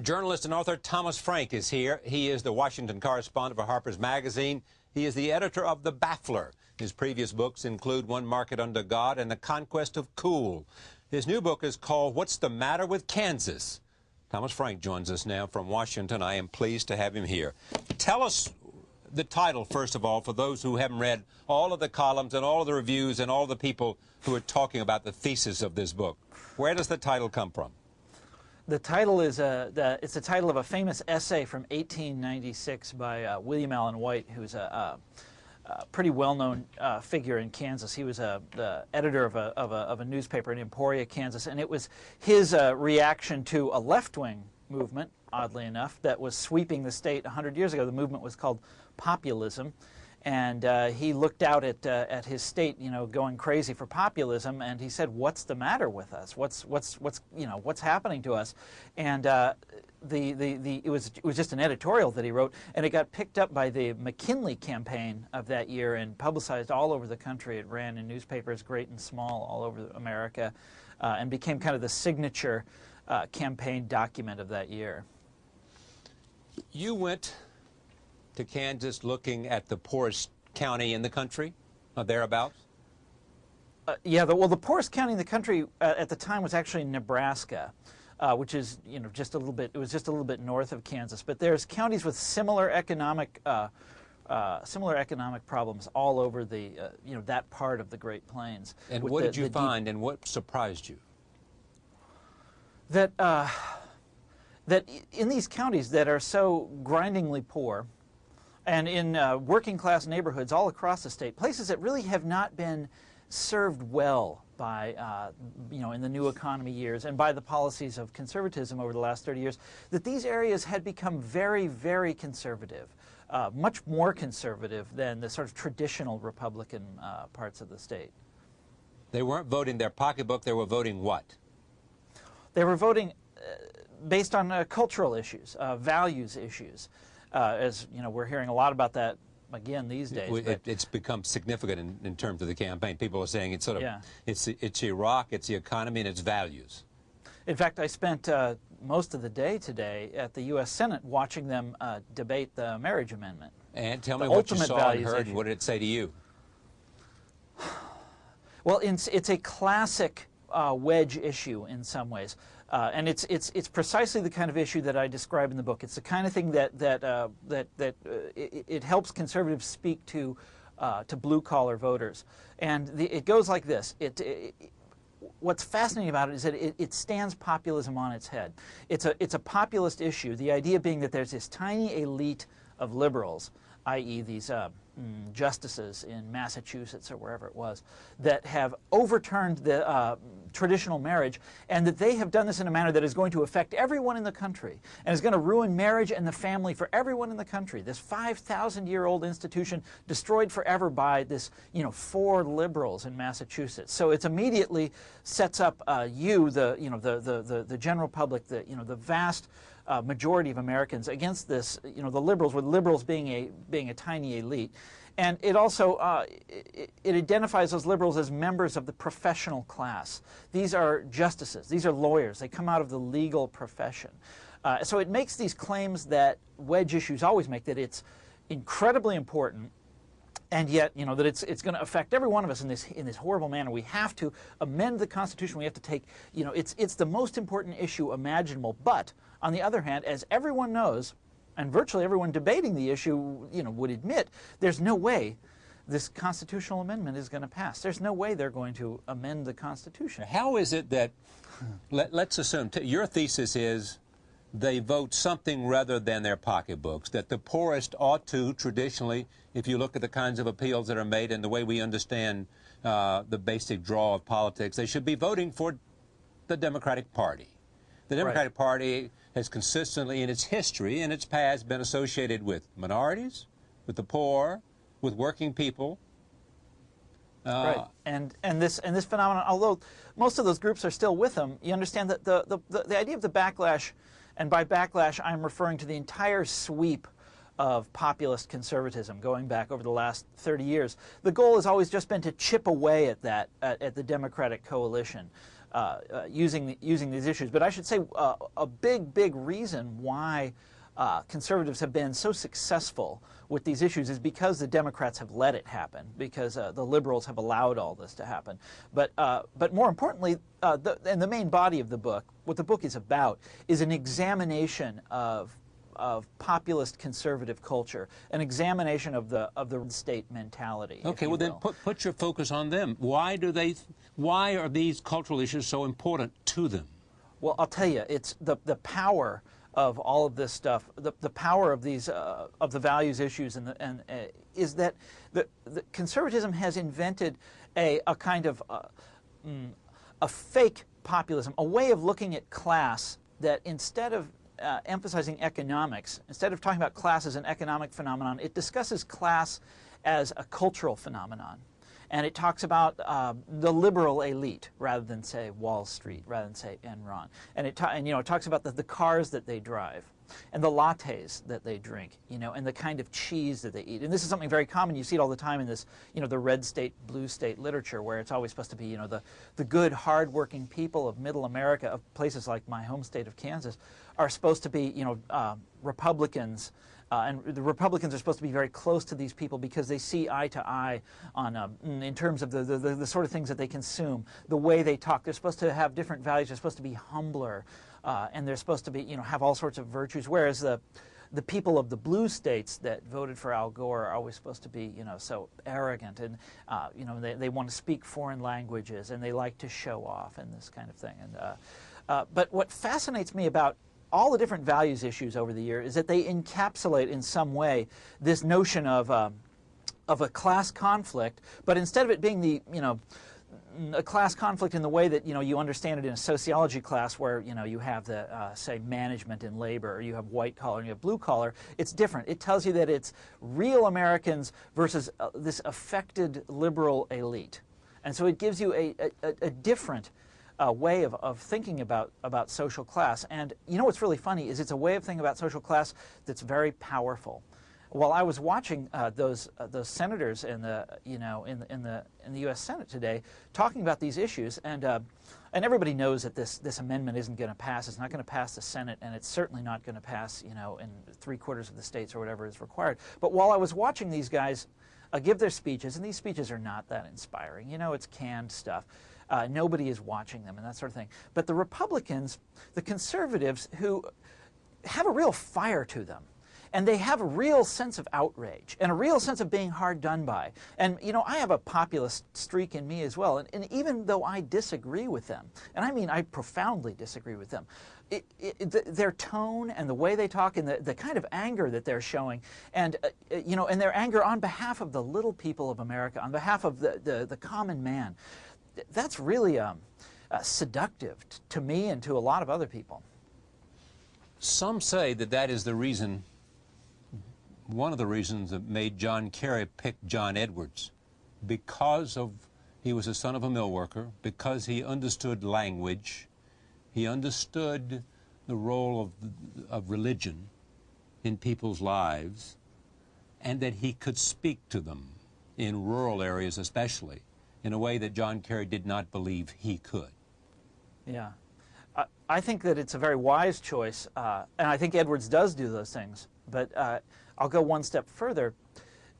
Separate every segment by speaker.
Speaker 1: Journalist and author Thomas Frank is here. He is the Washington correspondent for Harper's Magazine. He is the editor of The Baffler. His previous books include One Market Under God and The Conquest of Cool. His new book is called What's the Matter with Kansas? Thomas Frank joins us now from Washington. I am pleased to have him here. Tell us the title, first of all, for those who haven't read all of the columns and all of the reviews and all the people who are talking about the thesis of this book. Where does the title come from?
Speaker 2: The title is it's the title of a famous essay from 1896 by William Allen White, who's a pretty well-known figure in Kansas. He was the editor of a newspaper in Emporia, Kansas, and it was his reaction to a left-wing movement, oddly enough, that was sweeping the state 100 years ago. The movement was called populism. And he looked out at his state, going crazy for populism, and he said, "What's the matter with us? What's happening to us?" And it was just an editorial that he wrote, and it got picked up by the McKinley campaign of that year and publicized all over the country. It ran in newspapers, great and small, all over America, and became kind of the signature campaign document of that year.
Speaker 1: You went to Kansas looking at the poorest county in the country, or thereabouts?
Speaker 2: Yeah, the poorest county in the country at the time was actually Nebraska, which is just a little bit. It was just a little bit north of Kansas. But there's counties with similar economic problems all over the that part of the Great Plains.
Speaker 1: And what did you find, and what surprised you?
Speaker 2: That in these counties that are so grindingly poor, and in working-class neighborhoods all across the state, places that really have not been served well by, in the new economy years and by the policies of conservatism over the last 30 years, that these areas had become very, very conservative, much more conservative than the sort of traditional Republican parts of the state.
Speaker 1: They weren't voting their pocketbook, they were voting what?
Speaker 2: They were voting based on cultural issues, values issues. As we're hearing a lot about that again these days.
Speaker 1: It's become significant in terms of the campaign. People are saying it's sort of it's Iraq, it's the economy, and it's values.
Speaker 2: In fact, I spent most of the day today at the U.S. Senate watching them debate the marriage amendment.
Speaker 1: And tell me what you saw and heard, and what did it say to you?
Speaker 2: Well, it's a classic wedge issue in some ways. And it's precisely the kind of issue that I describe in the book. It's the kind of thing that it helps conservatives speak to blue-collar voters. And it goes like this. What's fascinating about it is that it stands populism on its head. It's a populist issue, the idea being that there's this tiny elite of liberals, i.e. these justices in Massachusetts or wherever it was, that have overturned the traditional marriage, and that they have done this in a manner that is going to affect everyone in the country and is going to ruin marriage and the family for everyone in the country. This 5,000-year-old institution destroyed forever by this, 4 liberals in Massachusetts. So it immediately sets up the general public, the vast majority of Americans against this, the liberals, with liberals being a tiny elite. And it also it identifies those liberals as members of the professional class. These are justices. These are lawyers. They come out of the legal profession. So it makes these claims that wedge issues always make, that it's incredibly important, and yet, that it's going to affect every one of us in this horrible manner. We have to amend the Constitution. We have to take, it's the most important issue imaginable. But on the other hand, as everyone knows, and virtually everyone debating the issue, would admit, there's no way this constitutional amendment is going to pass. There's no way they're going to amend the Constitution.
Speaker 1: How is it that, let's assume, your thesis is they vote something rather than their pocketbooks, that the poorest ought to, traditionally, if you look at the kinds of appeals that are made and the way we understand the basic draw of politics, they should be voting for the Democratic Party. The Democratic Party has consistently, in its history, in its past, been associated with minorities, with the poor, with working people.
Speaker 2: Right, and this phenomenon, although most of those groups are still with them, you understand that the idea of the backlash, and by backlash I'm referring to the entire sweep of populist conservatism going back over the last 30 years. The goal has always just been to chip away at that, at the Democratic coalition. using these issues. But I should say a big reason why conservatives have been so successful with these issues is because the Democrats have let it happen, because the liberals have allowed all this to happen. But more importantly, and the main body of the book, what the book is about, is an examination of populist conservative culture, an examination of the state mentality.
Speaker 1: Okay, well then put your focus on them. Why are these cultural issues so important to them?
Speaker 2: Well, I'll tell you, it's the power of all of this stuff, the power of these of the values issues, is that the conservatism has invented a kind of a fake populism, a way of looking at class that instead of emphasizing economics, instead of talking about class as an economic phenomenon, it discusses class as a cultural phenomenon. And it talks about the liberal elite rather than, say, Wall Street, rather than, say, Enron. And it talks about the cars that they drive and the lattes that they drink, and the kind of cheese that they eat. And this is something very common. You see it all the time in this, the red state, blue state literature, where it's always supposed to be, the good, hard-working people of middle America, of places like my home state of Kansas, are supposed to be, Republicans. And the Republicans are supposed to be very close to these people because they see eye to eye on, in terms of the sort of things that they consume, the way they talk. They're supposed to have different values. They're supposed to be humbler, and they're supposed to be, have all sorts of virtues. Whereas the people of the blue states that voted for Al Gore are always supposed to be, so arrogant, and they want to speak foreign languages, and they like to show off and this kind of thing. And but what fascinates me about all the different values issues over the year is that they encapsulate in some way this notion of a class conflict, but instead of it being a class conflict in the way that you understand it in a sociology class, where you have the say management and labor, or you have white collar and you have blue collar, it's different. It tells you that it's real Americans versus this affected liberal elite, and so it gives you a different way of thinking about social class. And what's really funny is it's a way of thinking about social class that's very powerful. While I was watching those senators in the U.S. Senate today talking about these issues, and everybody knows that this amendment isn't going to pass. It's not going to pass the Senate, and it's certainly not going to pass in 3/4 of the states or whatever is required. But while I was watching these guys give their speeches, and these speeches are not that inspiring. It's canned stuff. Nobody is watching them and that sort of thing. But the Republicans, the conservatives, who have a real fire to them, and they have a real sense of outrage and a real sense of being hard done by. And, I have a populist streak in me as well. And even though I disagree with them, and I mean I profoundly disagree with them, their tone and the way they talk and the kind of anger that they're showing, and, and their anger on behalf of the little people of America, on behalf of the common man, that's really seductive to me and to a lot of other people.
Speaker 1: Some say that is the reason, one of the reasons that made John Kerry pick John Edwards, because he was a son of a mill worker, because he understood language, he understood the role of religion in people's lives, and that he could speak to them in rural areas especially, in a way that John Kerry did not believe he could.
Speaker 2: Yeah. I think that it's a very wise choice, and I think Edwards does do those things. But I'll go one step further.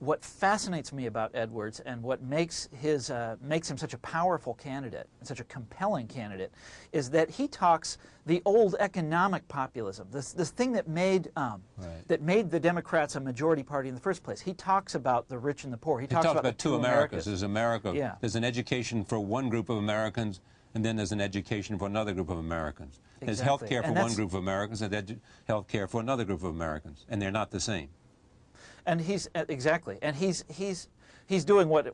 Speaker 2: What fascinates me about Edwards and what makes him such a powerful candidate, such a compelling candidate, is that he talks the old economic populism, this thing that made the Democrats a majority party in the first place. He talks about the rich and the poor. He talks about two Americas.
Speaker 1: There's America.
Speaker 2: Yeah.
Speaker 1: There's an education for one group of Americans, and then there's an education for another group of Americans. There's health care for one group of Americans, and there's health care for another group of Americans, and they're not the same.
Speaker 2: And he's doing what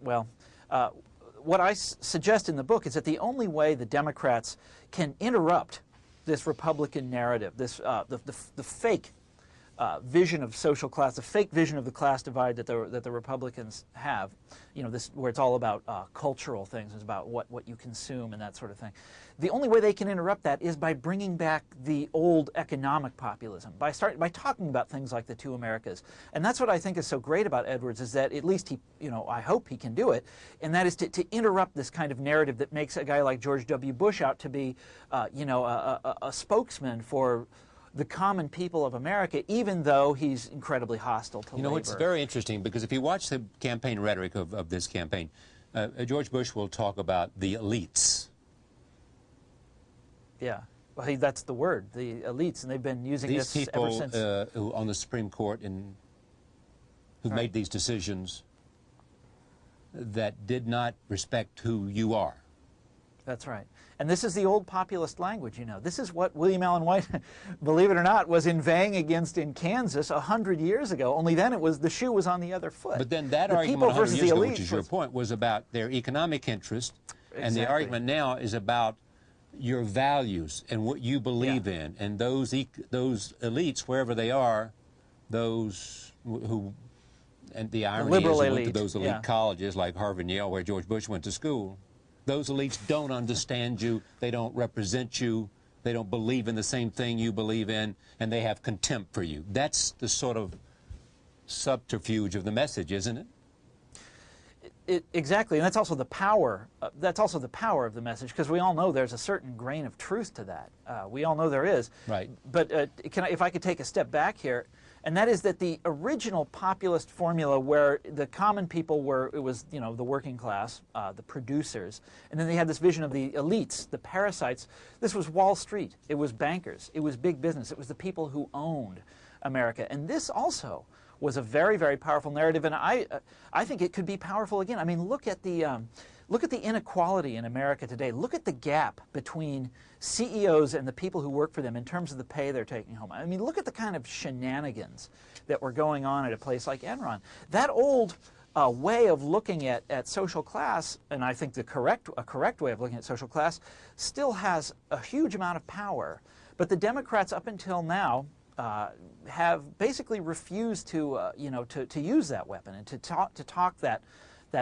Speaker 2: I suggest in the book is that the only way the Democrats can interrupt this Republican narrative, this the fake vision of social class, a fake vision of the class divide that the Republicans have, this where it's all about cultural things, it's about what you consume and that sort of thing. The only way they can interrupt that is by bringing back the old economic populism, by talking about things like the two Americas. And that's what I think is so great about Edwards, is that at least he, I hope he can do it, and that is to interrupt this kind of narrative that makes a guy like George W. Bush out to be, a spokesman for the common people of America, even though he's incredibly hostile to labor.
Speaker 1: It's very interesting, because if you watch the campaign rhetoric of this campaign, George Bush will talk about the elites.
Speaker 2: Yeah, well, that's the word, the elites, and they've been using this ever since.
Speaker 1: These people who on the Supreme Court and who made these decisions that did not respect who you are.
Speaker 2: That's right. And this is the old populist language, This is what William Allen White, believe it or not, was inveighing against in Kansas 100 years ago, only then the shoe was on the other foot.
Speaker 1: But then that argument 100 years ago, which is your point, was about their economic interest, and the argument now is about your values and what you believe in, and those elites, wherever they are, those who, and the irony is they went to those elite colleges like Harvard and Yale, where George Bush went to school. Those elites don't understand you, they don't represent you, they don't believe in the same thing you believe in, and they have contempt for you. That's the sort of subterfuge of the message, isn't it?
Speaker 2: Exactly, and that's also the power. That's also the power of the message, because we all know there's a certain grain of truth to that. We all know there is.
Speaker 1: Right.
Speaker 2: But if I could take a step back here, and that is that the original populist formula, where the common people it was the working class, the producers, and then they had this vision of the elites, the parasites. This was Wall Street. It was bankers. It was big business. It was the people who owned America, and this also was a very, very powerful narrative, and I think it could be powerful again. I mean, look at the inequality in America today. Look at the gap between CEOs and the people who work for them in terms of the pay they're taking home. I mean, look at the kind of shenanigans that were going on at a place like Enron. That old way of looking at social class, and I think a correct way of looking at social class, still has a huge amount of power. But the Democrats, up until now, have basically refused to use that weapon and to talk that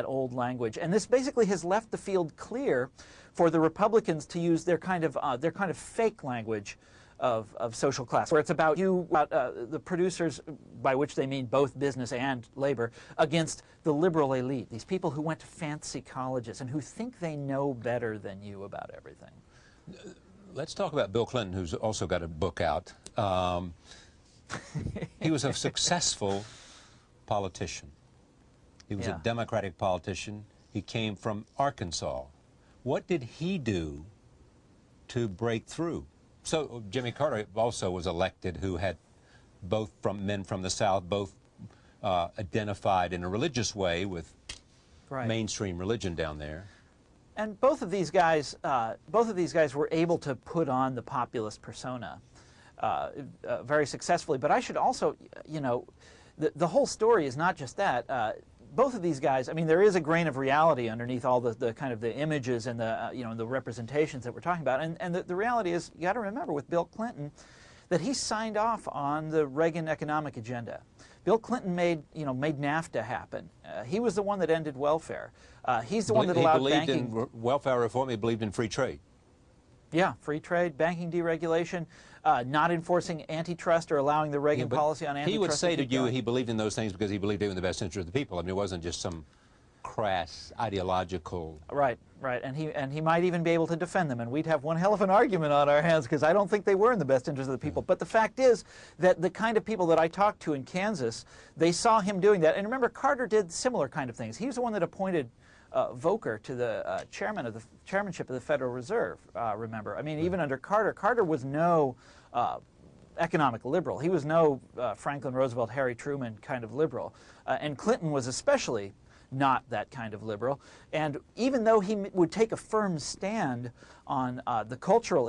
Speaker 2: old language, and this basically has left the field clear for the Republicans to use their kind of fake language of social class, where it's about the producers, by which they mean both business and labor, against the liberal elite, these people who went to fancy colleges and who think they know better than you about everything.
Speaker 1: Let's talk about Bill Clinton, who's also got a book out. He was a successful politician. He was a Democratic politician. He came from Arkansas. What did he do to break through? So Jimmy Carter also was elected, who had both men from the South, both identified in a religious way with mainstream religion down there.
Speaker 2: And both of these guys were able to put on the populist persona very successfully. But I should also, the whole story is not just that. Both of these guys, I mean, there is a grain of reality underneath all the kind of the images and the the representations that we're talking about. And the reality is, you got to remember with Bill Clinton that he signed off on the Reagan economic agenda. Bill Clinton made NAFTA happen. He was the one that ended welfare. He's the one that allowed banking.
Speaker 1: He believed in welfare reform. He believed in free trade.
Speaker 2: Yeah, free trade, banking deregulation, not enforcing antitrust or allowing the Reagan policy on antitrust.
Speaker 1: He would say to you he believed in those things because he believed they were in the best interest of the people. I mean, it wasn't just some crass ideological.
Speaker 2: Right. And he might even be able to defend them, and we'd have one hell of an argument on our hands, because I don't think they were in the best interest of the people. But the fact is that the kind of people that I talked to in Kansas, they saw him doing that. And remember, Carter did similar kind of things. He was the one that appointed Volcker to the chairmanship of the Federal Reserve. Remember, I mean, even under Carter, Carter was no economic liberal. He was no Franklin Roosevelt, Harry Truman kind of liberal, and Clinton was especially not that kind of liberal. And even though he would take a firm stand on the cultural